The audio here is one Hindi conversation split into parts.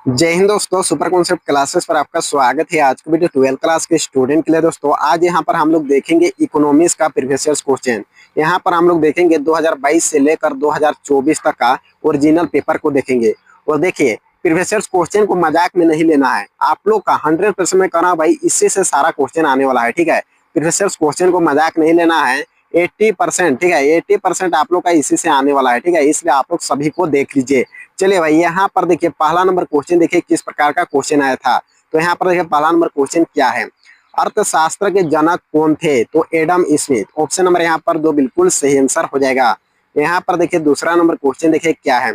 जय हिंद दोस्तों, सुपर कॉन्सेप्ट क्लासेस पर आपका स्वागत है। आज की वीडियो 12th क्लास के स्टूडेंट के लिए दोस्तों। आज यहाँ पर हम लोग देखेंगे इकोनॉमिक्स का प्रीवियस क्वेश्चन। यहाँ पर हम लोग देखेंगे 2022 से लेकर 2024 तक का ओरिजिनल पेपर को देखेंगे। और देखिए, प्रीवियस क्वेश्चन को मजाक में नहीं लेना है। आप लोग का 100% में करना भाई, इससे से सारा क्वेश्चन आने वाला है, ठीक है। प्रीवियस क्वेश्चन को मजाक नहीं लेना है। 80%, ठीक है, 80% आप लोग का इसी से आने वाला है, ठीक है। इसलिए आप लोग सभी को देख लीजिए। चलिए भाई, यहाँ पर देखिए पहला नंबर क्वेश्चन देखिए किस प्रकार का क्वेश्चन आया था। तो यहाँ पर देखिए पहला नंबर क्वेश्चन क्या है। अर्थशास्त्र के जनक कौन थे? तो एडम स्मिथ। ऑप्शन नंबर यहाँ पर दो बिल्कुल सही आंसर हो जाएगा। यहाँ पर देखिए दूसरा नंबर क्वेश्चन देखिए क्या है।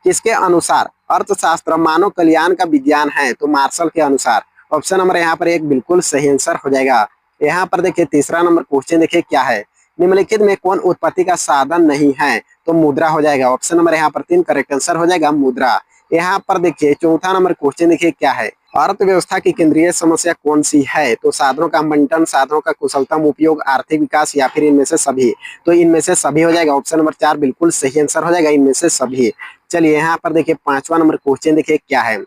किसके अनुसार अर्थशास्त्र मानव कल्याण का विज्ञान है? तो मार्शल के अनुसार। ऑप्शन नंबर यहाँ पर एक बिल्कुल सही आंसर हो जाएगा। यहाँ पर देखिए तीसरा नंबर क्वेश्चन देखिए क्या है। निम्नलिखित में कौन उत्पत्ति का साधन नहीं है? तो मुद्रा हो जाएगा। ऑप्शन नंबर यहाँ पर 3 करेक्ट आंसर हो जाएगा, मुद्रा। यहाँ पर देखिए चौथा नंबर क्वेश्चन देखिए क्या है। अर्थव्यवस्था की केंद्रीय समस्या कौन सी है? तो साधनों का आवंटन, साधनों का कुशलतम उपयोग, आर्थिक विकास या फिर इनमें से सभी। तो इनमें से सभी हो जाएगा। ऑप्शन नंबर 4 बिल्कुल सही आंसर हो जाएगा, इनमें से सभी। चलिए यहाँ पर देखिए पांचवा नंबर क्वेश्चन देखिए क्या है।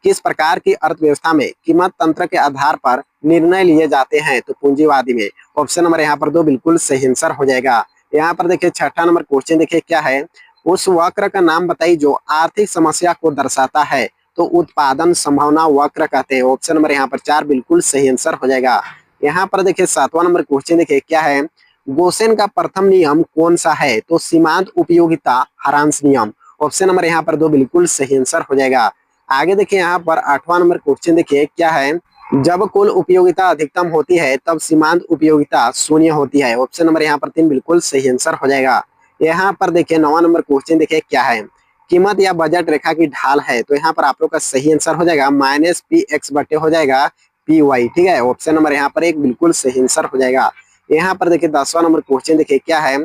किस प्रकार की अर्थव्यवस्था में कीमत तंत्र के आधार पर निर्णय लिए जाते हैं? तो पूंजीवादी में। ऑप्शन नंबर यहाँ पर दो बिल्कुल सही आंसर हो जाएगा। यहाँ पर देखिए छठा नंबर क्वेश्चन देखिए क्या है। उस वक्र का नाम बताइए जो आर्थिक समस्या को दर्शाता है। तो उत्पादन संभावना वक्र कहते हैं। ऑप्शन नंबर यहाँ पर 4 बिल्कुल सही आंसर हो जाएगा। यहाँ पर देखिए सातवां नंबर क्वेश्चन देखिए क्या है। गोसेन का प्रथम नियम कौन सा है? तो सीमांत उपयोगिता हरांश नियम। ऑप्शन नंबर यहाँ पर दो बिल्कुल सही आंसर हो जाएगा। आगे देखिए यहाँ पर आठवां नंबर क्वेश्चन देखिए क्या है। जब कुल उपयोगिता अधिकतम होती है तब सीमांत उपयोगिता शून्य होती है। ऑप्शन नंबर यहाँ पर 3 बिल्कुल सही आंसर हो जाएगा। यहाँ पर देखिए नौवां नंबर क्वेश्चन देखिए क्या है। कीमत या बजट रेखा की ढाल है? तो यहाँ पर आप लोग का सही आंसर हो जाएगा -px बटे हो जाएगा py, ठीक है। ऑप्शन नंबर यहाँ पर एक बिल्कुल सही आंसर हो जाएगा। यहाँ पर देखिए 10वां नंबर क्वेश्चन देखिए क्या है।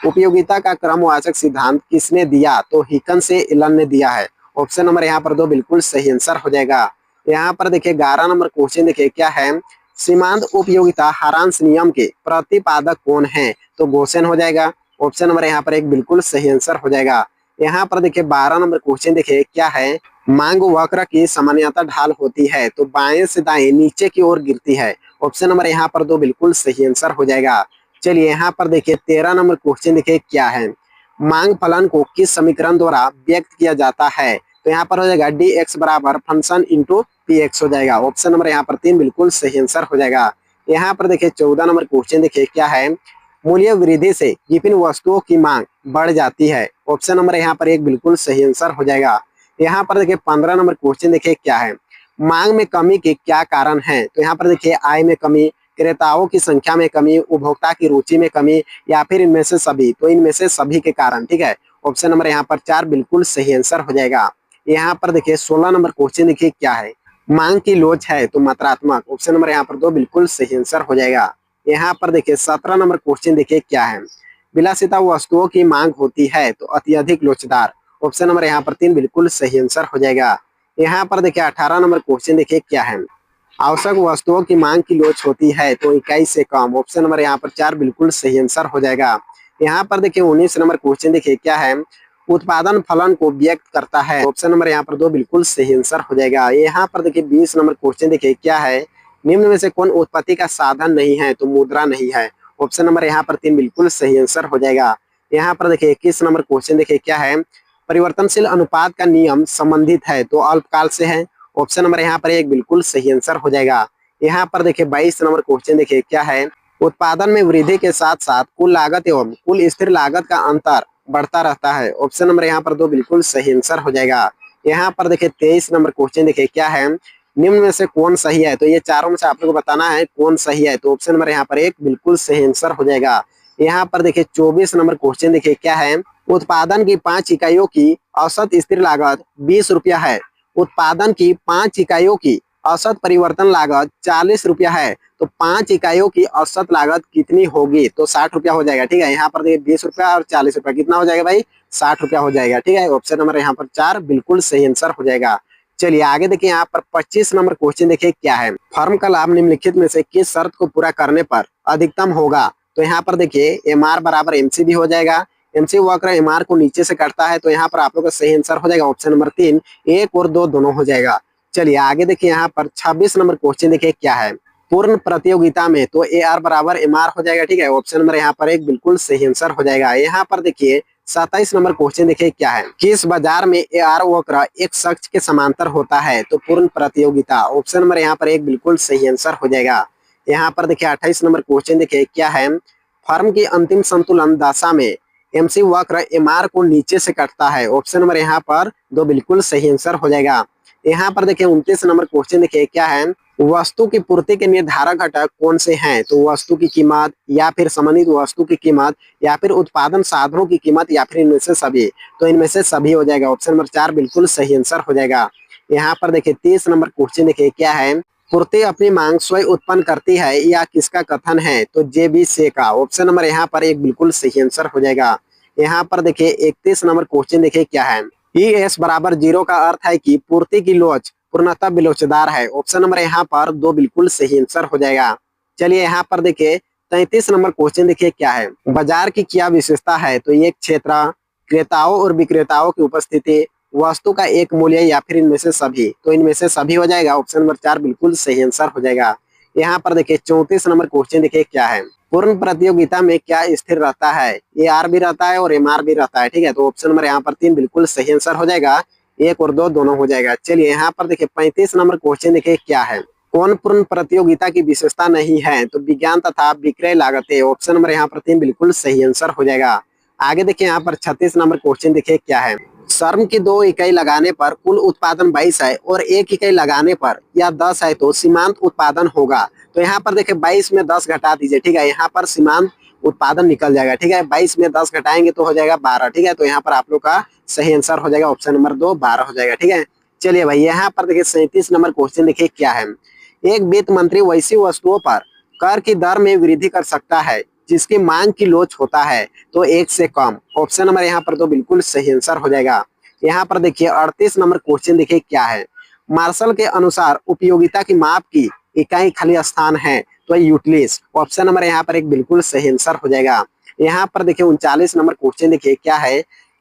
उपयोगिता का क्रमवाचक सिद्धांत किसने दिया? तो हिकन से इलन ने दिया है। ऑप्शन नंबर यहाँ पर दो बिल्कुल सही आंसर हो जाएगा। यहाँ पर देखिए 11 नंबर क्वेश्चन देखिए क्या है। सीमांत उपयोगिता हारांश नियम के प्रतिपादक कौन है? तो गोसेन हो जाएगा। ऑप्शन नंबर यहाँ पर एक बिल्कुल सही आंसर हो जाएगा। यहाँ पर देखिए 12 नंबर क्वेश्चन देखिए क्या है। मांग वक्र की सामान्यता ढाल होती है तो बाएं से दाएं नीचे की ओर गिरती है। ऑप्शन नंबर यहाँ पर दो बिल्कुल सही आंसर हो जाएगा। चलिए यहाँ पर देखिए 13 नंबर क्वेश्चन देखिए क्या है। मांग फलन को किस समीकरण द्वारा व्यक्त किया जाता है? तो यहाँ पर हो जाएगा dx बराबर फंक्शन इंटू px हो जाएगा। ऑप्शन नंबर यहाँ पर 3 बिल्कुल सही आंसर हो जाएगा। यहाँ पर देखिए 14 नंबर क्वेश्चन देखिए क्या है। मूल्य वृद्धि से विभिन्न वस्तुओं की मांग बढ़ जाती है। ऑप्शन नंबर यहाँ पर एक बिल्कुल सही आंसर हो जाएगा। यहाँ पर देखिए 15 नंबर क्वेश्चन देखिए क्या है। मांग में कमी के क्या कारण है? तो यहाँ पर देखिए आय में कमी, क्रेताओं की संख्या में कमी, उपभोक्ता की रुचि में कमी या फिर इनमें से सभी। तो इनमें से सभी के कारण, ठीक है। ऑप्शन नंबर यहाँ पर 4 बिल्कुल सही आंसर हो जाएगा। यहाँ पर देखिए 16 नंबर क्वेश्चन देखिए क्या है। मांग की लोच है तो मात्रात्मक। ऑप्शन नंबर यहाँ पर दो बिल्कुल सही आंसर हो जाएगा। यहाँ पर देखिए 17 नंबर क्वेश्चन देखिए क्या है। विलासिता वस्तुओं की मांग होती है तो अत्यधिक लोचदार। ऑप्शन नंबर यहाँ पर 3 बिल्कुल सही आंसर हो जाएगा। यहाँ पर देखिए 18 नंबर क्वेश्चन देखिए क्या है। आवश्यक वस्तुओं की मांग की लोच होती है तो इकाई से कम। ऑप्शन नंबर यहाँ पर 4 बिल्कुल सही आंसर हो जाएगा। यहाँ पर देखिए 19 नंबर क्वेश्चन देखिए क्या है। उत्पादन फलन को व्यक्त करता है। ऑप्शन नंबर यहाँ पर दो बिल्कुल सही आंसर हो जाएगा। यहाँ पर देखिए 20 नंबर क्वेश्चन देखिए क्या है। निम्न में से कौन उत्पत्ति का साधन नहीं है? तो मुद्रा नहीं है। ऑप्शन नंबर यहाँ पर 3 बिल्कुल सही आंसर हो जाएगा। यहाँ पर देखिए 21 नंबर क्वेश्चन देखिए क्या है। परिवर्तनशील अनुपात का नियम संबंधित है तो अल्पकाल से है। ऑप्शन नंबर यहाँ पर एक बिल्कुल सही आंसर हो जाएगा। यहाँ पर देखिए 22 नंबर क्वेश्चन देखिए क्या है। उत्पादन में वृद्धि के साथ साथ कुल लागत एवं कुल स्थिर लागत का अंतर बढ़ता रहता है। ऑप्शन नंबर यहाँ पर दो बिल्कुल सही आंसर हो जाएगा। यहाँ पर देखिए 23 नंबर क्वेश्चन देखिए क्या है। निम्न में से कौन सही है? तो ये चारों में से आप लोग को बताना है कौन सही है। तो ऑप्शन नंबर यहाँ पर एक बिल्कुल सही आंसर हो जाएगा। यहाँ पर देखिए 24 नंबर क्वेश्चन देखिए क्या है। उत्पादन की 5 इकाइयों की औसत स्थिर लागत 20 रुपया है। उत्पादन की 5 इकाइयों की औसत परिवर्तन लागत 40 रुपया है। तो 5 इकाइयों की औसत लागत कितनी होगी? तो 60 रुपया हो जाएगा, ठीक है। यहाँ पर देखिए 20 रुपया और 40 रुपया कितना हो जाएगा भाई? 60 रुपया हो जाएगा, ठीक है। ऑप्शन नंबर यहाँ पर 4 बिल्कुल सही आंसर हो जाएगा। चलिए आगे देखिए यहाँ पर 25 नंबर क्वेश्चन देखिए क्या है। फर्म का लाभ निम्नलिखित में से किस शर्त को पूरा करने पर अधिकतम होगा? तो यहाँ पर देखिए एम आर बराबर एमसी भी हो जाएगा। एमसी वक्र एम आर को नीचे से काटता है, तो यहाँ पर आप लोग का सही आंसर हो जाएगा ऑप्शन नंबर 3, 1 और 2 दोनों हो जाएगा। चलिए आगे देखिए यहाँ पर 26 नंबर क्वेश्चन देखिए क्या है। पूर्ण प्रतियोगिता में तो ए आर बराबर एम आर हो जाएगा, ठीक है। ऑप्शन नंबर यहाँ पर एक बिल्कुल सही आंसर हो जाएगा। यहाँ पर देखिए 27 नंबर क्वेश्चन देखिए क्या है। किस बाजार में ए आर वक्र एक शख्स के समांतर होता है तो पूर्ण प्रतियोगिता। ऑप्शन नंबर यहाँ पर एक बिल्कुल सही आंसर हो जाएगा। यहाँ पर देखिए 28 नंबर क्वेश्चन देखिए क्या है। फर्म की अंतिम संतुलन दशा में एमसी वक्र एम आर को नीचे से काटता है। ऑप्शन नंबर यहाँ पर 2 बिल्कुल सही आंसर हो जाएगा। यहाँ पर देखिए 29 नंबर क्वेश्चन देखिए क्या है। वस्तु की पूर्ति के निर्धारक घटक कौन से हैं तो वस्तु की कीमत या फिर संबंधित वस्तु की कीमत या फिर उत्पादन साधनों की कीमत या फिर इनमें से सभी। तो इनमें से सभी हो जाएगा। ऑप्शन नंबर 4 बिल्कुल सही आंसर हो जाएगा। यहाँ पर देखिए 30 नंबर क्वेश्चन देखिए क्या है। पूर्ति अपनी मांग स्वयं उत्पन्न करती है या किसका कथन है तो जेबी से का। ऑप्शन नंबर यहाँ पर एक बिल्कुल सही आंसर हो जाएगा। यहाँ पर देखिए 31 नंबर क्वेश्चन देखिए क्या है। ई एस बराबर 0 का अर्थ है कि पूर्ति की लोच पूर्णतः बिलोचदार है। ऑप्शन नंबर यहाँ पर 2 बिल्कुल सही आंसर हो जाएगा। चलिए यहाँ पर देखिए 33 नंबर क्वेश्चन देखिए क्या है। बाजार की क्या विशेषता है तो एक क्षेत्र, क्रेताओं और विक्रेताओं की उपस्थिति, वस्तु का एक मूल्य या फिर इनमें से सभी। तो इनमें से सभी हो जाएगा। ऑप्शन नंबर 4 बिल्कुल सही आंसर हो जाएगा। यहाँ पर देखिए 34 नंबर क्वेश्चन देखिए क्या है। पूर्ण प्रतियोगिता में क्या स्थिर रहता है। ए आर भी रहता है और एम आर भी रहता है, ठीक है। तो ऑप्शन नंबर यहाँ पर 3 बिल्कुल सही आंसर हो जाएगा। 1 और 2 दोनों हो जाएगा। चलिए यहाँ पर देखिए 35 नंबर क्वेश्चन देखिए क्या है। कौन पूर्ण प्रतियोगिता की विशेषता नहीं है तो विज्ञान तथा विक्रय लागतें। ऑप्शन नंबर यहाँ पर 3 बिल्कुल सही आंसर हो जाएगा। आगे देखिए यहाँ पर 36 नंबर क्वेश्चन देखिए क्या है। श्रम की 2 इकाई लगाने पर कुल उत्पादन 22 है और 1 इकाई लगाने पर या 10 है तो सीमांत उत्पादन होगा। तो यहाँ पर देखिए 22 में 10 घटा दीजिए, ठीक है। यहाँ पर सीमांत उत्पादन निकल जाएगा, ठीक है। 22 में 10 घटाएंगे तो हो जाएगा 12, ठीक है। तो यहाँ पर आप लोग का सही आंसर हो जाएगा ऑप्शन नंबर 2, 12 हो जाएगा, ठीक है। चलिए भाई यहाँ पर देखिए 37 नंबर क्वेश्चन देखिए क्या है। एक वित्त मंत्री वैसी वस्तुओं पर कर की दर में वृद्धि कर सकता है जिसकी मांग की लोच होता है तो 1 से कम। ऑप्शन नंबर यहाँ पर 2 बिल्कुल सही आंसर हो जाएगा। यहाँ पर देखिए 38 नंबर क्वेश्चन देखिए क्या है। मार्शल के अनुसार उपयोगिता की माप की इकाई खाली स्थान है तो यूटिलिस। ऑप्शन नंबर यहाँ पर एक बिल्कुल सही आंसर हो जाएगा। यहाँ पर देखिए 39 नंबर क्वेश्चन देखिए क्या है।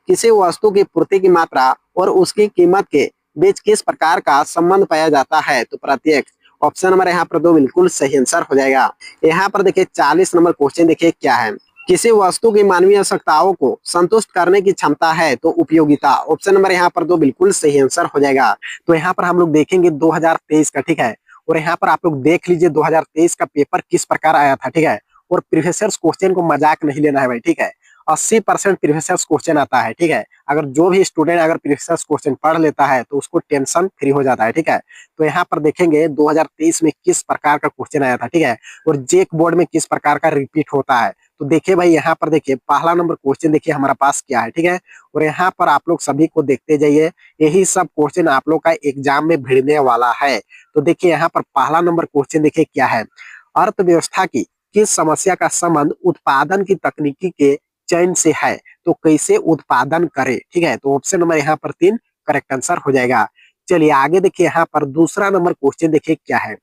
किसी वस्तु की पूर्ति की मात्रा और उसकी कीमत के बीच किस प्रकार का संबंध पाया जाता है तो प्रत्यक्ष। ऑप्शन नंबर यहाँ पर 2 बिल्कुल सही आंसर हो जाएगा। यहाँ पर देखिए 40 नंबर क्वेश्चन देखिए क्या है। किसी वस्तु की मानवीय आवश्यकताओं को संतुष्ट करने की क्षमता है तो उपयोगिता। ऑप्शन नंबर यहाँ पर 2 बिल्कुल सही आंसर हो जाएगा। तो यहाँ पर हम लोग देखेंगे 2023 का, ठीक है। और यहाँ पर आप लोग देख लीजिए 2023 का पेपर किस प्रकार आया था, ठीक है। और प्रीवियस क्वेश्चन को मजाक नहीं लेना है भाई, ठीक है। 80% प्रीवियस क्वेश्चन आता है, ठीक है। अगर जो भी स्टूडेंट अगर प्रीवियस क्वेश्चन पढ़ लेता है तो उसको टेंशन फ्री हो जाता है, ठीक है। तो यहाँ पर देखेंगे 2023 में किस प्रकार का क्वेश्चन आया था, ठीक है। और जेक बोर्ड में किस प्रकार का रिपीट होता है। तो देखिए भाई यहाँ पर देखिए पहला नंबर क्वेश्चन देखिए हमारा पास क्या है, ठीक है। और यहाँ पर आप लोग सभी को देखते जाइए, यही सब क्वेश्चन आप लोग का एग्जाम में भिड़ने वाला है। तो देखिए यहाँ पर पहला नंबर क्वेश्चन देखिए क्या है। अर्थव्यवस्था की किस समस्या का संबंध उत्पादन की तकनीकी के चयन से है तो कैसे उत्पादन करे, ठीक है। तो ऑप्शन नंबर यहाँ पर 3 करेक्ट आंसर हो जाएगा। चलिए आगे देखिए यहाँ पर दूसरा नंबर क्वेश्चन देखिए क्या है।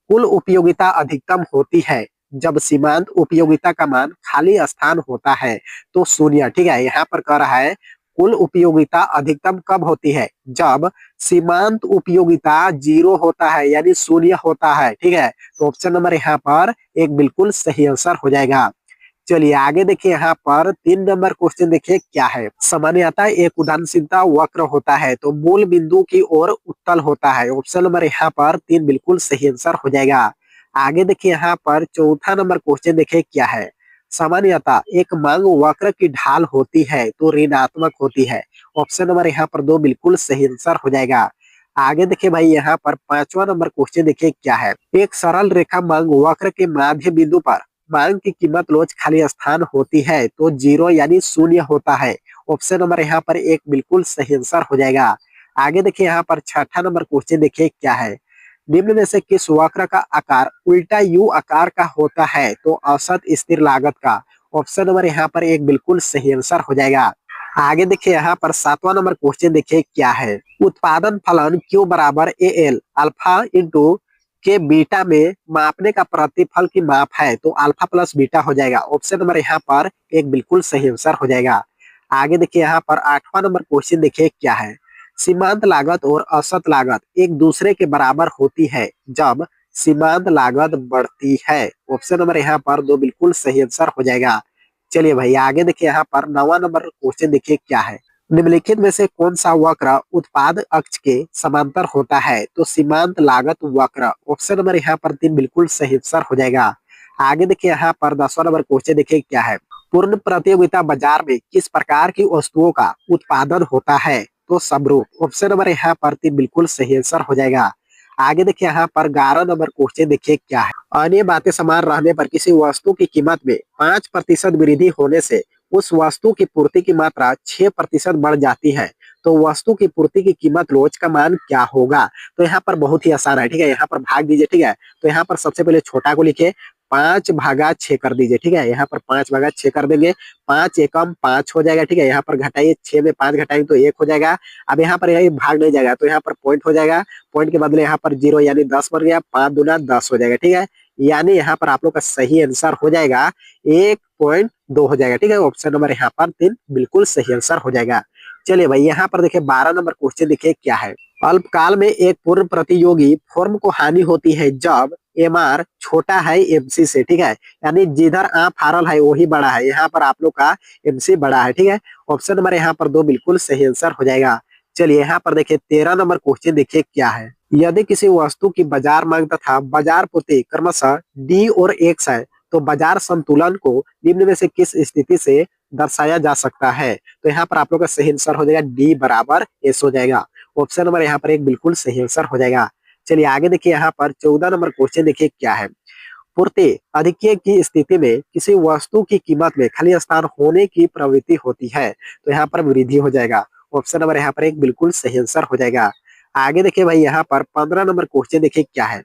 कुल उपयोगिता अधिकतम होती है जब सीमांत उपयोगिता का मान खाली स्थान होता है तो शून्य, ठीक है। यहाँ पर कह रहा है कुल उपयोगिता अधिकतम कब होती है जब सीमांत उपयोगिता 0 होता है यानी शून्य होता है, ठीक है। तो ऑप्शन नंबर यहाँ पर एक बिल्कुल सही आंसर हो जाएगा। चलिए आगे देखिए यहाँ पर 3 नंबर क्वेश्चन देखिए क्या है। सामान्यतः एक उदासीनता वक्र होता है तो मूल बिंदु की ओर उत्तल होता है। ऑप्शन नंबर यहाँ पर 3 बिल्कुल सही आंसर हो जाएगा। आगे देखिए यहाँ पर चौथा नंबर क्वेश्चन देखिए क्या है। सामान्यतः एक मांग वक्र की ढाल होती है तो ऋणात्मक होती है। ऑप्शन नंबर यहाँ पर 2 बिल्कुल सही आंसर हो जाएगा। आगे देखिए भाई यहाँ पर 5वां नंबर क्वेश्चन देखिए क्या है। एक सरल रेखा मांग वक्र के माध्य बिंदु पर मांग की कीमत लोच खाली स्थान होती है तो 0 यानी शून्य होता है। ऑप्शन नंबर यहाँ पर एक बिल्कुल सही आंसर हो जाएगा। आगे देखिए यहाँ पर 6ठा नंबर क्वेश्चन देखिए क्या है। निम्न में से किस वक्र का आकार उल्टा यू आकार का होता है तो औसत स्थिर लागत का। ऑप्शन नंबर यहाँ पर एक बिल्कुल सही आंसर हो जाएगा। आगे देखिए यहाँ पर 7वां नंबर क्वेश्चन देखिए क्या है। उत्पादन फलन क्यू बराबर ए एल अल्फा इंटू के बीटा में मापने का प्रतिफल की माप है तो अल्फा प्लस बीटा हो जाएगा। ऑप्शन नंबर यहाँ पर एक बिल्कुल सही आंसर हो जाएगा। आगे देखिए यहाँ पर 8वां नंबर क्वेश्चन देखिए क्या है। सीमांत लागत और औसत लागत एक दूसरे के बराबर होती है जब सीमांत लागत बढ़ती है। ऑप्शन नंबर यहाँ पर दो बिल्कुल सही आंसर हो जाएगा। चलिए भाई आगे देखिए यहाँ पर 9वां नंबर क्वेश्चन देखिए क्या है। निम्नलिखित में से कौन सा वक्र उत्पाद अक्ष के समांतर होता है? तो सीमांत लागत वक्र। ऑप्शन नंबर यहाँ पर 3 बिल्कुल सही आंसर हो जाएगा। आगे देखिए यहाँ पर 10वां नंबर क्वेश्चन देखिए क्या है। पूर्ण प्रतियोगिता बाजार में किस प्रकार की वस्तुओं का उत्पादन होता है? तो समरूप। ऑप्शन नंबर यहाँ पर 3 बिल्कुल सही आंसर हो जाएगा। आगे देखिए यहाँ पर 11 नंबर क्वेश्चन देखिए क्या है। अन्य बातें समान रहने पर किसी वस्तु की कीमत में 5% वृद्धि होने से उस वस्तु की पूर्ति की मात्रा 6% बढ़ जाती है, तो वस्तु की पूर्ति की कीमत रोज का मान क्या होगा? तो यहाँ पर बहुत ही आसान है, ठीक है। यहाँ पर भाग दीजिए, ठीक है। तो यहाँ पर सबसे पहले छोटा को लिखे 5/6 कर दीजिए, ठीक है। यहाँ पर 5/6 कर देंगे, 5 एकम 5 हो जाएगा, ठीक है। यहाँ पर घटाइए, 6 में 5 घटाएंगे तो 1 हो जाएगा। अब यहाँ पर यही भाग नहीं जाएगा तो यहाँ पर पॉइंट हो जाएगा, पॉइंट के बदले यहाँ पर 0 यानी 10 बन गया, 5 दूना 10 हो जाएगा, ठीक है। यानी यहाँ पर आप लोग का सही आंसर हो जाएगा 1.2 हो जाएगा, ठीक है। ऑप्शन नंबर यहाँ पर 3 बिल्कुल सही आंसर हो जाएगा। चलिए भाई यहाँ पर देखिए 12 नंबर क्वेश्चन देखिए क्या है। अल्पकाल में एक पूर्व प्रतियोगी फॉर्म को हानि होती है जब एमआर छोटा है एमसी से, ठीक है। यानी जिधर आप हारल है वही बड़ा है, यहाँ पर आप लोग का एमसी बड़ा है, ठीक है। ऑप्शन नंबर यहाँ पर 2 बिल्कुल सही आंसर हो जाएगा। चलिए यहाँ पर देखिए 13 नंबर क्वेश्चन देखिए क्या है। यदि किसी वस्तु की बाजार मांग तथा बाजार पूर्ति क्रमशः डी और एक्स है, तो बाजार संतुलन को निम्न में से किस स्थिति से दर्शाया जा सकता है? तो यहाँ पर आप लोग का सही आंसर हो जाएगा डी बराबर एस हो जाएगा। ऑप्शन नंबर यहाँ पर 1 बिल्कुल सही आंसर हो जाएगा। चलिए आगे देखिए यहाँ पर 14 नंबर क्वेश्चन देखिए क्या है। पूर्ति अधिक्य की स्थिति में किसी वस्तु की कीमत में खाली स्थान होने की प्रवृत्ति होती है, तो यहाँ पर वृद्धि हो जाएगा। ऑप्शन नंबर यहाँ पर 1 बिल्कुल सही आंसर हो जाएगा। आगे देखिए भाई यहाँ पर 15 नंबर क्वेश्चन देखिए क्या है।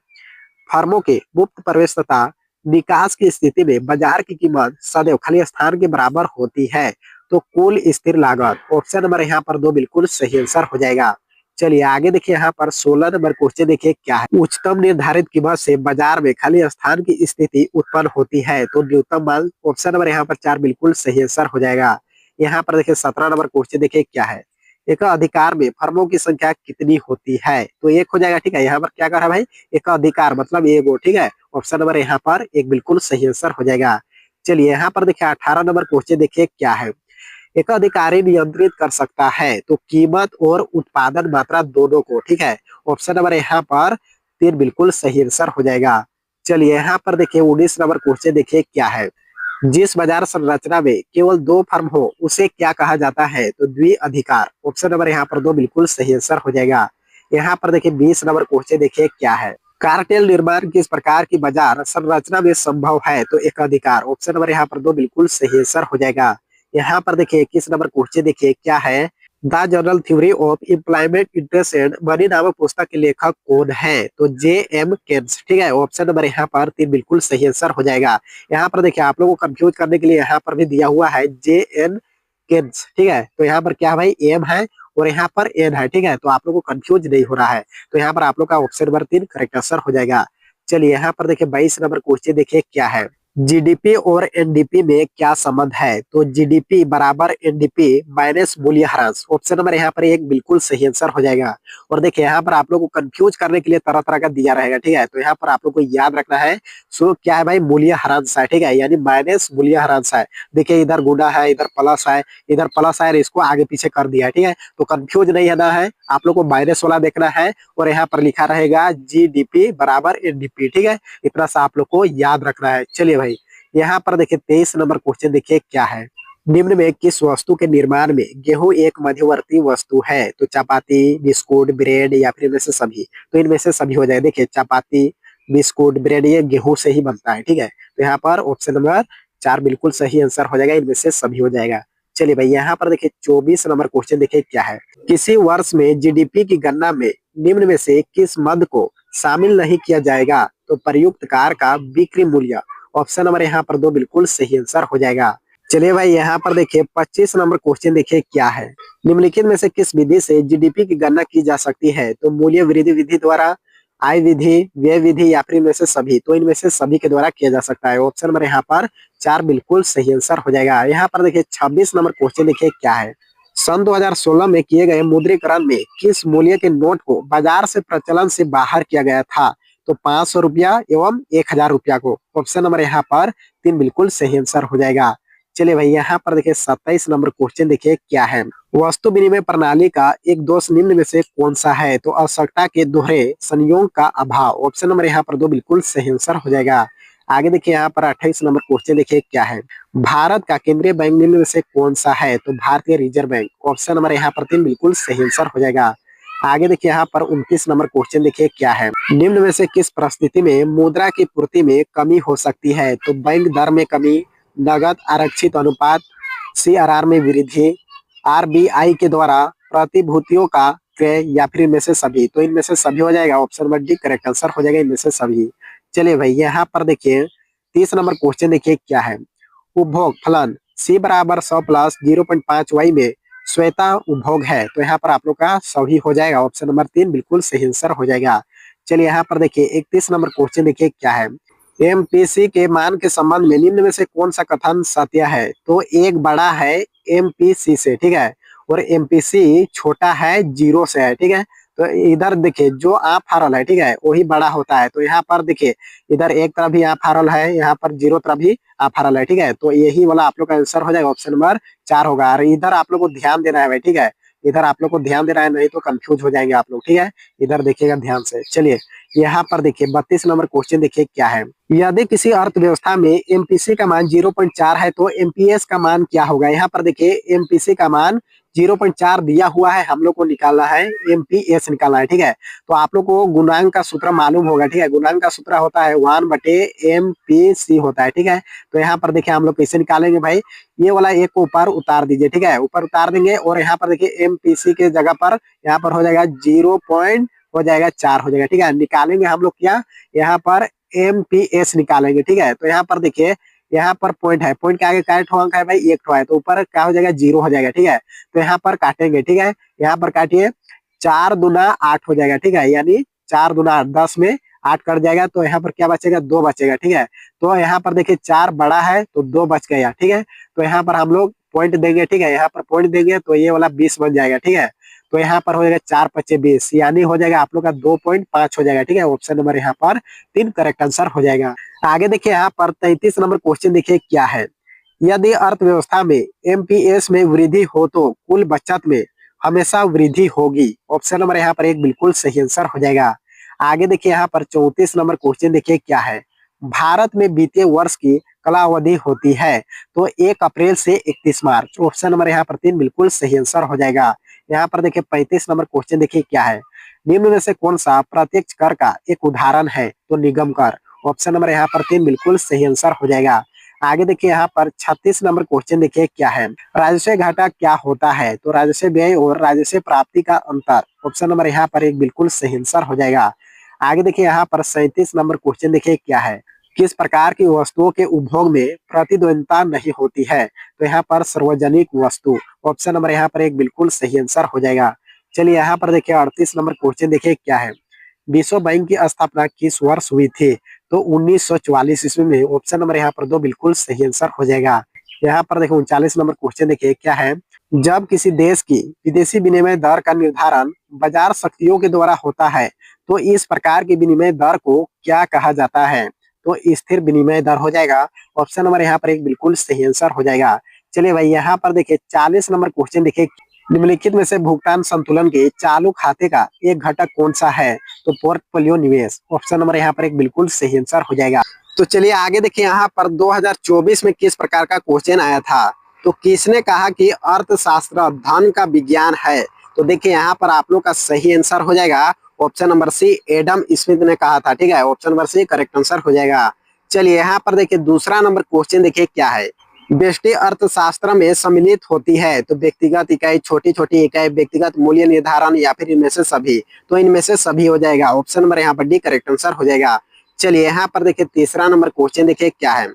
फर्मों के मुक्त प्रवेश तथा निकास की स्थिति में बाजार की कीमत सदैव खाली स्थान के बराबर होती है, तो कुल स्थिर लागत। ऑप्शन नंबर यहाँ पर 2 बिल्कुल सही आंसर हो जाएगा। चलिए आगे देखिए यहाँ पर 16 नंबर क्वेश्चन देखिए क्या है। उच्चतम निर्धारित कीमत से बाजार में खाली स्थान की स्थिति उत्पन्न होती है, तो न्यूनतम मांग। ऑप्शन नंबर यहाँ पर 4 बिल्कुल सही आंसर हो जाएगा। यहाँ पर देखिए 17 नंबर क्वेश्चन देखिए क्या है। एक अधिकार में फर्मों की संख्या कितनी होती है? तो 1 हो जाएगा, ठीक है। यहाँ पर क्या कर रहा है भाई, एक अधिकार मतलब एगो, ठीक है। ऑप्शन नंबर यहाँ पर 1 बिल्कुल सही आंसर हो जाएगा। चलिए यहाँ पर देखिए 18 नंबर क्वेश्चन देखिए क्या है। एक अधिकारी नियंत्रित कर सकता है तो कीमत और उत्पादन मात्रा दोनों को, ठीक है। ऑप्शन नंबर यहाँ पर 3 बिल्कुल सही आंसर हो जाएगा। चलिए यहाँ पर देखिए 19 नंबर क्वेश्चन देखिए क्या है। जिस बाजार संरचना में केवल 2 फर्म हो उसे क्या कहा जाता है? तो द्विअधिकार। ऑप्शन नंबर यहाँ पर 2 बिल्कुल सही आंसर हो जाएगा। यहाँ पर देखिए 20 नंबर क्वेश्चन देखिए क्या है। कार्टेल निर्माण किस प्रकार की बाजार संरचना में संभव है? तो एक अधिकार। ऑप्शन नंबर यहाँ पर 2 बिल्कुल सही आंसर हो जाएगा। यहाँ पर देखिए 21 नंबर क्वेश्चन देखिए क्या है। The general theory of employment interest and money नामक पुस्तक के लेखक कौन है? तो J.M. केन्स, ठीक है। ऑप्शन नंबर यहाँ पर 3 बिल्कुल सही आंसर हो जाएगा। यहाँ पर देखिए आप लोगों को कंफ्यूज करने के लिए यहाँ पर भी दिया हुआ है J.N. केन्स, ठीक है। तो यहाँ पर क्या भाई एम है और यहाँ पर एन है, ठीक है। तो आप लोग को कंफ्यूज नहीं हो रहा है, तो यहाँ पर आप लोग का ऑप्शन नंबर 3 करेक्ट आंसर हो जाएगा। चलिए यहाँ पर देखिए 22 नंबर क्वेश्चन देखिए क्या है। जीडीपी और एनडीपी में क्या संबंध है? तो जीडीपी बराबर एनडीपी माइनस मूल्यह्रास। ऑप्शन नंबर यहाँ पर 1 बिल्कुल सही आंसर हो जाएगा। और देखिए यहाँ पर आप लोग को कंफ्यूज करने के लिए तरह तरह का दिया रहेगा, ठीक है। तो यहाँ पर आप लोग को याद रखना है सो क्या है भाई, मूल्यह्रास है, ठीक है। यानी माइनस मूल्यह्रास है। देखिए इधर गुणा है, इधर प्लस है, इधर प्लस है, इसको आगे पीछे कर दिया है, ठीक है। तो कंफ्यूज नहीं होना है, आप लोग को माइनस वाला देखना है और यहाँ पर लिखा रहेगा जीडीपी बराबर एनडीपी, ठीक है। इतना सा आप लोग को याद रखना है। चलिए भाई यहाँ पर देखिए 23 नंबर क्वेश्चन देखिए क्या है। निम्न में किस वस्तु के निर्माण में गेहूं एक मध्यवर्ती वस्तु है? तो चपाती, बिस्कुट, ब्रेड या फिर इनमें से सभी? तो इनमें से सभी हो जाए। देखिए चपाती, बिस्कुट, ब्रेड ये गेहूं से ही बनता है, ठीक है। तो यहाँ पर ऑप्शन नंबर 4 बिल्कुल सही आंसर हो जाएगा, इनमें से सभी हो जाएगा। चलिए भाई यहाँ पर देखिए 24 नंबर क्वेश्चन देखिए क्या है। किसी वर्ष में जीडीपी की गणना में निम्न में से किस मद को शामिल नहीं किया जाएगा? तो प्रयुक्त कार का बिक्री मूल्य। ऑप्शन नंबर यहाँ पर 2 बिल्कुल सही आंसर हो जाएगा। चलिए भाई यहाँ पर देखिए 25 नंबर क्वेश्चन देखिए क्या है। निम्नलिखित में से किस विधि से जीडीपी की गणना की जा सकती है? तो मूल्य वृद्धि विधि द्वारा, आय विधि, व्यय विधि या फिर इनमें से सभी, तो इनमें से सभी के द्वारा किया जा सकता है। ऑप्शन नंबर यहाँ पर 4 बिल्कुल सही आंसर हो जाएगा। यहाँ पर देखिए 26 नंबर क्वेश्चन देखिए क्या है। सन 2016 में किए गए मुद्रीकरण में किस मूल्य के नोट को बाजार से प्रचलन से बाहर किया गया था? तो 500 रुपया एवं 1000 रुपया को। ऑप्शन नंबर यहाँ पर 3 बिल्कुल सही आंसर हो जाएगा। चलिए भाई यहाँ पर देखिए 27 नंबर क्वेश्चन देखिए क्या है। वस्तु विनिमय प्रणाली का एक दोष निम्न में से कौन सा है? तो आवश्यकता के दोहरे संयोग का अभाव। ऑप्शन नंबर यहाँ पर 2 बिल्कुल सही आंसर हो जाएगा। आगे देखिए यहाँ पर 28 नंबर क्वेश्चन देखिए क्या है। भारत का केंद्रीय बैंक निम्न में से कौन सा है? तो भारतीय रिजर्व बैंक। ऑप्शन नंबर यहाँ पर 3 बिल्कुल सही आंसर हो जाएगा। आगे देखिए यहाँ पर 29 नंबर क्वेश्चन देखिए क्या है। निम्न में से किस परिस्थिति में मुद्रा की पूर्ति में कमी हो सकती है? तो बैंक दर में कमी, नगद आरक्षित अनुपात, सीआरआर में वृद्धि, आरबीआई के द्वारा प्रतिभूतियों का क्रय या फिर इनमें से सभी। तो इनमें से सभी हो जाएगा। Option number D correct answer हो जाएगा इनमें से सभी। चलिए भाई यहाँ पर देखिए 30 नंबर क्वेश्चन देखिए क्या है। उपभोग फलन C बराबर 100 प्लस 0.5 वाई में श्वेता उपभोग है। तो यहाँ पर आप लोग का सभी हो जाएगा। ऑप्शन नंबर 3 बिल्कुल सही आंसर हो जाएगा। चलिए यहाँ पर देखिए 31 नंबर क्वेश्चन देखिए क्या है। एमपीसी के मान के संबंध में निम्न में से कौन सा कथन सत्य है? तो एक बड़ा है एमपीसी से, ठीक है, और एमपीसी छोटा है 0 से है, ठीक है। तो इधर देखिए जो आप फारल है, ठीक है, वही बड़ा होता है। तो यहाँ पर देखिए इधर एक तरफ भी आप फारल है, यहाँ पर 0 तरफ भी आप फारल है, ठीक है। तो यही वाला आप लोग का आंसर हो जाएगा। ऑप्शन नंबर 4 होगा। और इधर आप लोग को ध्यान देना है भाई, ठीक है, इधर आप लोग को ध्यान देना है, नहीं तो कंफ्यूज हो जाएंगे आप लोग, ठीक है। इधर देखिएगा ध्यान से। चलिए यहाँ पर देखिए 32 नंबर क्वेश्चन देखिए क्या है। यदि किसी अर्थव्यवस्था में एमपीसी का मान 0.4 है तो एमपीएस का मान क्या होगा? यहाँ पर देखिए एमपीसी का मान 0.4 दिया हुआ है, हम लोग को निकालना है, एमपीएस निकालना है, ठीक है। तो आप लोग को गुणांक का सूत्र मालूम होगा, ठीक है। गुणांक का सूत्र होता है 1/एमपीसी होता है, ठीक है। तो यहाँ पर देखिए हम लोग कैसे निकालेंगे भाई, ये वाला एक को ऊपर उतार दीजिए, ठीक है, ऊपर उतार देंगे और यहाँ पर देखिए एमपीसी के जगह पर यहाँ पर हो जाएगा 0 हो जाएगा 4 हो जाएगा, ठीक है। निकालेंगे हम लोग क्या, यहाँ पर एमपीएस निकालेंगे, ठीक है। तो यहाँ पर देखिए यहाँ पर पॉइंट है, पॉइंट के आगे क्या ठो अंक है भाई, 1 ठो है, तो ऊपर क्या हो जाएगा 0 हो जाएगा, ठीक है। तो यहाँ पर काटेंगे, ठीक है, यहाँ पर काटिए, 4 दूना 8 हो जाएगा, ठीक है, यानी 4 दूना 8, 10 में 8 कट जाएगा, तो यहाँ पर क्या बचेगा, 2 बचेगा, ठीक है। तो यहाँ पर देखिए 4 बड़ा है तो 2 बच गया, ठीक है। तो यहाँ पर हम लोग पॉइंट देंगे, ठीक है, यहाँ पर पॉइंट देंगे तो ये वाला 20 बन जाएगा, ठीक है। तो यहाँ पर हो जाएगा 4 पच्चे 20, यानी हो जाएगा आप लोग का 2.5 हो जाएगा, ठीक है। ऑप्शन नंबर यहाँ पर 3 करेक्ट आंसर हो जाएगा। आगे देखिए यहाँ पर 33 नंबर क्वेश्चन देखिए क्या है। यदि अर्थव्यवस्था में एमपीएस में वृद्धि हो तो कुल बचत में हमेशा वृद्धि होगी। ऑप्शन नंबर यहाँ पर 1 बिल्कुल सही आंसर हो जाएगा। आगे देखिए यहाँ पर 34 नंबर क्वेश्चन देखिए क्या है। भारत में वित्तीय वर्ष की कालावधि होती है तो 1 अप्रैल से 31 मार्च। ऑप्शन नंबर यहाँ पर 3 बिल्कुल सही आंसर हो जाएगा। यहाँ पर देखिए 35 नंबर क्वेश्चन देखिए क्या है। निम्न में से कौन सा प्रत्यक्ष कर का एक उदाहरण है? तो निगम कर। ऑप्शन नंबर यहाँ पर 3 बिल्कुल सही आंसर हो जाएगा। आगे देखिए यहाँ पर 36 नंबर क्वेश्चन देखिए क्या है। राजस्व घाटा क्या होता है? तो राजस्व व्यय और राजस्व प्राप्ति का अंतर। ऑप्शन नंबर यहाँ पर 1 बिल्कुल सही आंसर हो जाएगा। आगे देखिए यहाँ पर 37 नंबर क्वेश्चन देखिए क्या है। किस प्रकार की वस्तुओं के उपभोग में प्रतिद्वंदता नहीं होती है? तो यहाँ पर सार्वजनिक वस्तु। ऑप्शन नंबर यहाँ पर 1 बिल्कुल सही आंसर हो जाएगा। चलिए यहाँ पर देखिए 38 नंबर क्वेश्चन देखिए क्या है। विश्व बैंक की स्थापना किस वर्ष हुई थी? तो 1944 ईस्वी में। ऑप्शन नंबर यहाँ पर 2 बिल्कुल सही आंसर हो जाएगा। यहाँ पर देखो 39 नंबर क्वेश्चन देखिए क्या है। जब किसी देश की विदेशी विनिमय दर का निर्धारण बाजार शक्तियों के द्वारा होता है तो इस प्रकार की विनिमय दर को क्या कहा जाता है? तो स्थिर विनिमय दर हो जाएगा। ऑप्शन नंबर यहाँ पर 1 बिल्कुल सही आंसर हो जाएगा। चलिए भाई यहाँ पर देखिए 40 नंबर क्वेश्चन देखिए। निम्नलिखित में से भुगतान संतुलन के चालू खाते का एक घटक कौन सा है? तो पोर्टफोलियो निवेश। ऑप्शन नंबर यहाँ पर 1 बिल्कुल सही आंसर हो जाएगा। तो चलिए आगे देखिए यहाँ पर 2024 में किस प्रकार का क्वेश्चन आया था। तो किसने कहा कि अर्थशास्त्र धन का विज्ञान है? तो देखिए यहाँ पर आप लोग का सही आंसर हो जाएगा option number C, Adam Smith ने कहा था, ठीक है। Option number C correct answer हो जाएगा। चलिए यहाँ पर देखिए दूसरा नंबर क्वेश्चन देखिए क्या है। व्यष्टि अर्थशास्त्र में सम्मिलित होती है तो व्यक्तिगत इकाई, छोटी छोटी इकाई, व्यक्तिगत मूल्य निर्धारण या फिर इनमें से सभी। तो इनमें से सभी हो जाएगा। ऑप्शन नंबर यहाँ पर डी करेक्ट आंसर हो जाएगा। चलिए यहाँ पर देखिए तीसरा नंबर क्वेश्चन देखिए क्या है।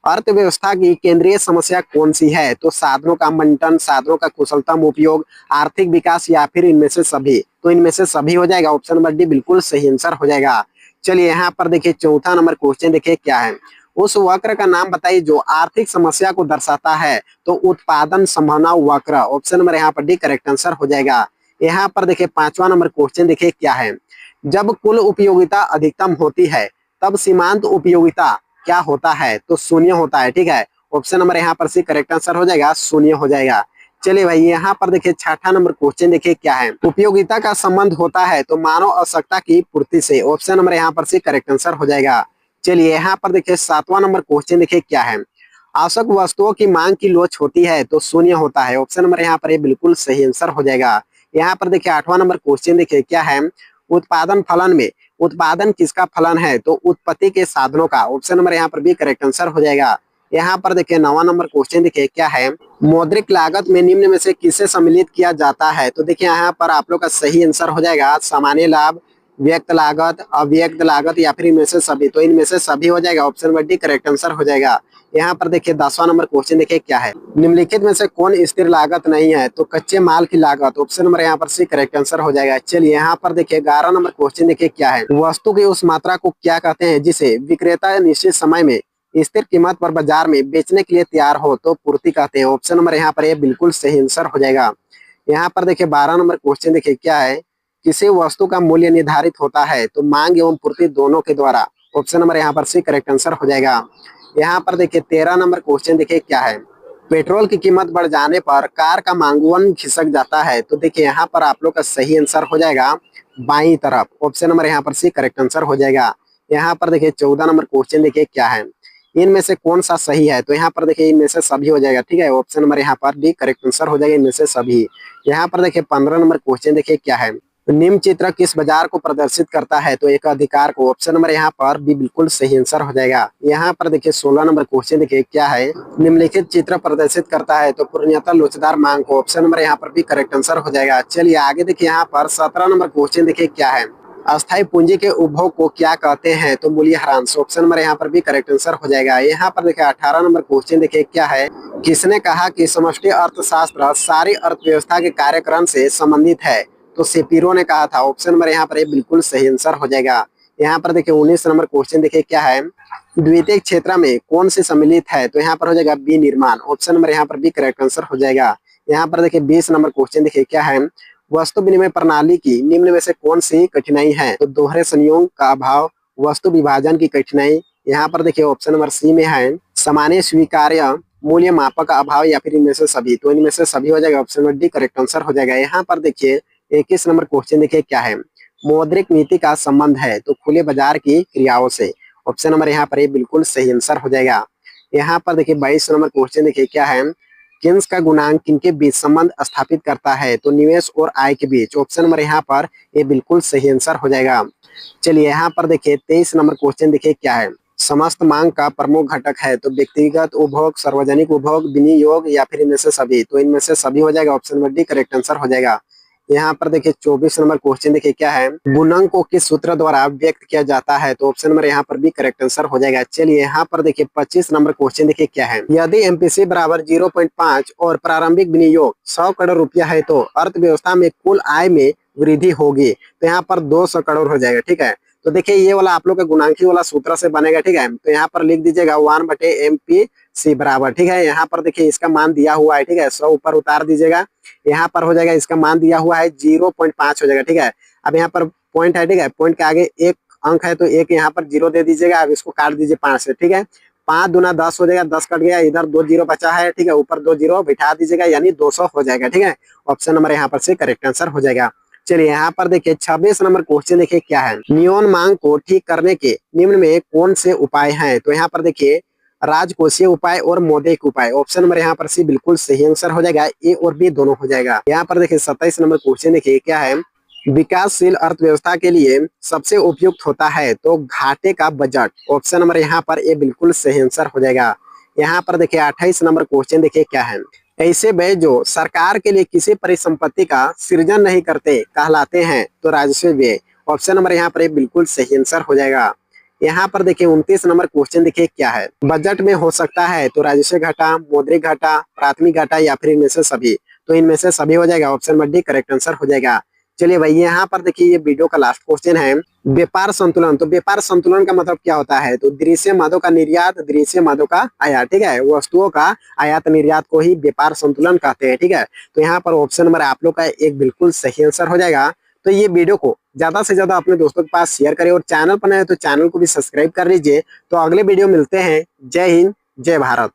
अर्थव्यवस्था की केंद्रीय समस्या कौन सी है? तो साधनों का आवंटन, साधनों का कुशलतम उपयोग, आर्थिक विकास या फिर इनमें से सभी। तो इनमें से सभी हो जाएगा, ऑप्शन नंबर डी बिल्कुल सही आंसर हो जाएगा। चलिए यहाँ पर देखिए चौथा नंबर क्वेश्चन देखिए क्या है। उस वक्र का नाम बताइए जो आर्थिक समस्या को दर्शाता है। तो उत्पादन संभावना वक्र, ऑप्शन नंबर यहाँ पर डी करेक्ट आंसर हो जाएगा। यहाँ पर देखिए पांचवा नंबर क्वेश्चन देखिए क्या है। जब कुल उपयोगिता अधिकतम होती है तब सीमांत उपयोगिता क्या होता है? तो शून्य होता है, ठीक है। ऑप्शन नंबर यहाँ पर सी करेक्ट आंसर हो जाएगा, शून्य हो जाएगा। चलिए भाई यहाँ पर देखिए छठा नंबर क्वेश्चन देखिए क्या है। उपयोगिता का संबंध होता है तो मानव आवश्यकता की पूर्ति से, ऑप्शन नंबर यहाँ पर सी करेक्ट आंसर हो जाएगा। चलिए यहाँ पर देखिए सातवां नंबर क्वेश्चन देखिए क्या है। आवश्यक वस्तुओं की मांग की लोच होती है तो शून्य होता है, ऑप्शन नंबर यहाँ पर ये बिल्कुल सही आंसर हो जाएगा। यहाँ पर देखिए आठवां नंबर क्वेश्चन देखिए क्या है। उत्पादन फलन में उत्पादन किसका फलन है? तो उत्पत्ति के साधनों का, ऑप्शन नंबर यहाँ पर भी करेक्ट आंसर हो जाएगा। यहाँ पर देखिए नौवां नंबर क्वेश्चन देखिए क्या है। मौद्रिक लागत में निम्न में से किसे सम्मिलित किया जाता है? तो देखिए यहाँ पर आप लोग का सही आंसर हो जाएगा सामान्य लाभ, व्यक्त लागत, अव्यक्त लागत या फिर इनमें से सभी। तो इनमें से सभी हो जाएगा, option number D correct answer हो जाएगा। यहाँ पर देखिए 10वां नंबर क्वेश्चन देखिए क्या है। निम्नलिखित में से कौन स्थिर लागत नहीं है? तो कच्चे माल की लागत, ऑप्शन नंबर यहाँ पर सी करेक्ट आंसर हो जाएगा। चलिए यहाँ पर देखिए 11 नंबर क्वेश्चन देखिए क्या है। वस्तु की उस मात्रा को क्या कहते हैं जिसे विक्रेता निश्चित समय में स्थिर कीमत पर बाजार में बेचने के लिए तैयार हो? तो पूर्ति कहते हैं, ऑप्शन नंबर यहाँ पर ये बिल्कुल सही आंसर हो जाएगा। यहाँ पर देखिए 12 नंबर क्वेश्चन देखिए क्या है। किसी वस्तु का मूल्य निर्धारित होता है तो मांग एवं पूर्ति दोनों के द्वारा, ऑप्शन नंबर यहाँ पर सी करेक्ट आंसर हो जाएगा। यहाँ पर देखिए 13 नंबर क्वेश्चन देखिए क्या है। पेट्रोल की कीमत बढ़ जाने पर कार का मांगवन खिसक जाता है। तो देखिए यहाँ पर आप लोग का सही आंसर हो जाएगा बाईं तरफ, ऑप्शन नंबर यहाँ पर सी करेक्ट आंसर हो जाएगा। यहाँ पर देखिए 14 नंबर क्वेश्चन देखिए क्या है। इनमें से कौन सा सही है? तो यहाँ पर देखिए इनमें से सभी हो जाएगा, ठीक है। ऑप्शन नंबर यहाँ पर डी करेक्ट आंसर हो जाएगा, इनमें से सभी। यहाँ पर देखिए 15 नंबर क्वेश्चन देखिए क्या है। निम्न चित्र किस बाजार को प्रदर्शित करता है? तो एक अधिकार को, ऑप्शन नंबर यहाँ पर भी बिल्कुल सही आंसर हो जाएगा। यहाँ पर देखिए 16 नंबर क्वेश्चन देखिए क्या है। निम्नलिखित चित्र प्रदर्शित करता है तो पूर्णतः लोचदार मांग को, ऑप्शन नंबर यहाँ पर भी करेक्ट आंसर हो जाएगा। चलिए आगे देखिए यहाँ पर 17 नंबर क्वेश्चन देखिए क्या है। अस्थायी पूंजी के उपभोग को क्या कहते हैं? तो मूल्यह्रास, ऑप्शन नंबर यहाँ पर भी करेक्ट आंसर हो जाएगा। यहाँ पर देखिए 18 नंबर क्वेश्चन देखिए क्या है। किसने कहा कि समष्टि अर्थशास्त्र सारी अर्थव्यवस्था के कार्यक्रम से संबंधित है? तो सेपीरो ने कहा था, ऑप्शन नंबर यहाँ पर बिल्कुल सही आंसर हो जाएगा। यहाँ पर देखिए 19 नंबर क्वेश्चन देखिए क्या है। द्वितीयक क्षेत्र में कौन से सम्मिलित है? तो यहाँ पर हो जाएगा बी निर्माण, ऑप्शन नंबर यहाँ पर भी करेक्ट आंसर हो जाएगा। यहाँ पर देखिए 20 नंबर क्वेश्चन देखिए क्या है। वस्तु विनिमय प्रणाली की निम्न में से कौन सी कठिनाई है? तो दोहरे संयोग का अभाव, वस्तु विभाजन की कठिनाई। यहाँ पर देखिए ऑप्शन नंबर सी में है सामान्य स्वीकार्य मूल्य मापक का अभाव या फिर इनमें से सभी। तो इनमें से सभी हो जाएगा, option number D correct answer हो जाएगा। यहाँ पर देखिए 21 नंबर क्वेश्चन देखिए क्या है। मौद्रिक नीति का संबंध है तो खुले बाजार की क्रियाओं से, ऑप्शन नंबर यहाँ पर बिल्कुल सही आंसर हो जाएगा। यहाँ पर देखिए 22 नंबर क्वेश्चन देखिए क्या है। किन्स का गुणांक किनके बीच संबंध स्थापित करता है? तो निवेश और आय के बीच, ऑप्शन नंबर यहाँ पर ये बिल्कुल सही आंसर हो जाएगा। चलिए यहाँ पर देखिए 23 नंबर क्वेश्चन देखिए क्या है। समस्त मांग का प्रमुख घटक है तो व्यक्तिगत उपभोग, सार्वजनिक उपभोग, विनियोग या फिर इनमें से सभी। तो इनमें से सभी हो जाएगा, option number D correct answer हो जाएगा। यहाँ पर देखिए 24 नंबर क्वेश्चन देखिए क्या है। गुणक को किस सूत्र द्वारा व्यक्त किया जाता है? तो ऑप्शन नंबर यहाँ पर भी करेक्ट आंसर हो जाएगा। चलिए यहाँ पर देखिए 25 नंबर क्वेश्चन देखिए क्या है। यदि एमपीसी बराबर 0.5 और प्रारंभिक विनियोग 100 करोड़ रुपया है तो अर्थव्यवस्था में कुल आय में वृद्धि होगी। तो यहाँ पर 200 करोड़ हो जाएगा, ठीक है। तो देखिए ये वाला आप लोग का गुणांकी वाला सूत्र से बनेगा, ठीक है। तो यहाँ पर लिख दीजिएगा 1/MP बराबर, ठीक है। यहाँ पर देखिए इसका मान दिया हुआ है, ठीक है। 100 ऊपर उतार दीजिएगा, यहाँ पर हो जाएगा इसका मान दिया हुआ है 0.5 हो जाएगा, ठीक है। अब यहाँ पर पॉइंट है, ठीक है। पॉइंट के आगे एक अंक है तो एक यहाँ पर 0 दे दीजिएगा। अब इसको काट दीजिए 5 से, ठीक है। 5 दूना 10 हो जाएगा, 10 कट गया, इधर 2 0 बचा है, ठीक है। ऊपर 2 0 बिठा दीजिएगा यानी 200 हो जाएगा, ठीक है। ऑप्शन नंबर यहाँ पर से करेक्ट आंसर हो जाएगा। चलिए यहाँ पर देखिए 26 नंबर क्वेश्चन देखिए क्या है। न्यून मांग को ठीक करने के निम्न में कौन से उपाय हैं? तो यहाँ पर देखिए राजकोषीय उपाय और मौद्रिक उपाय, ऑप्शन नंबर यहाँ पर सी बिल्कुल सही आंसर हो जाएगा। ए और बी दोनों हो जाएगा। यहाँ पर देखिए 27 नंबर क्वेश्चन देखिए क्या है। विकासशील अर्थव्यवस्था के लिए सबसे उपयुक्त होता है तो घाटे का बजट, ऑप्शन नंबर यहाँ पर ए बिल्कुल सही आंसर हो जाएगा। यहाँ पर देखिए 28 नंबर क्वेश्चन देखिए क्या है। ऐसे व्यय जो सरकार के लिए किसी परिसंपत्ति का सृजन नहीं करते कहलाते हैं तो राजस्व व्यय, ऑप्शन नंबर यहाँ पर बिल्कुल सही आंसर हो जाएगा। यहाँ पर देखिए 29 नंबर क्वेश्चन देखिए क्या है, बजट में हो सकता है तो राजस्व घाटा, मौद्रिक घाटा, प्राथमिक घाटा या फिर इनमें से सभी। तो इनमें से सभी हो जाएगा, option number D correct answer हो जाएगा। चलिए भाई यहाँ पर देखिए ये वीडियो का लास्ट क्वेश्चन है, व्यापार संतुलन। तो व्यापार संतुलन का मतलब क्या होता है, तो दृश्य मादों का निर्यात, दृश्य मादों का आयात, ठीक है, वस्तुओं का आयात निर्यात को ही व्यापार संतुलन कहते हैं, ठीक है। तो यहाँ पर ऑप्शन नंबर आप लोग का एक बिल्कुल सही आंसर हो जाएगा। तो ये वीडियो को ज्यादा से ज्यादा अपने दोस्तों के पास शेयर करें और चैनल पर नए हैं तो चैनल को भी सब्सक्राइब कर लीजिए। तो अगले वीडियो मिलते हैं। जय हिंद, जय भारत।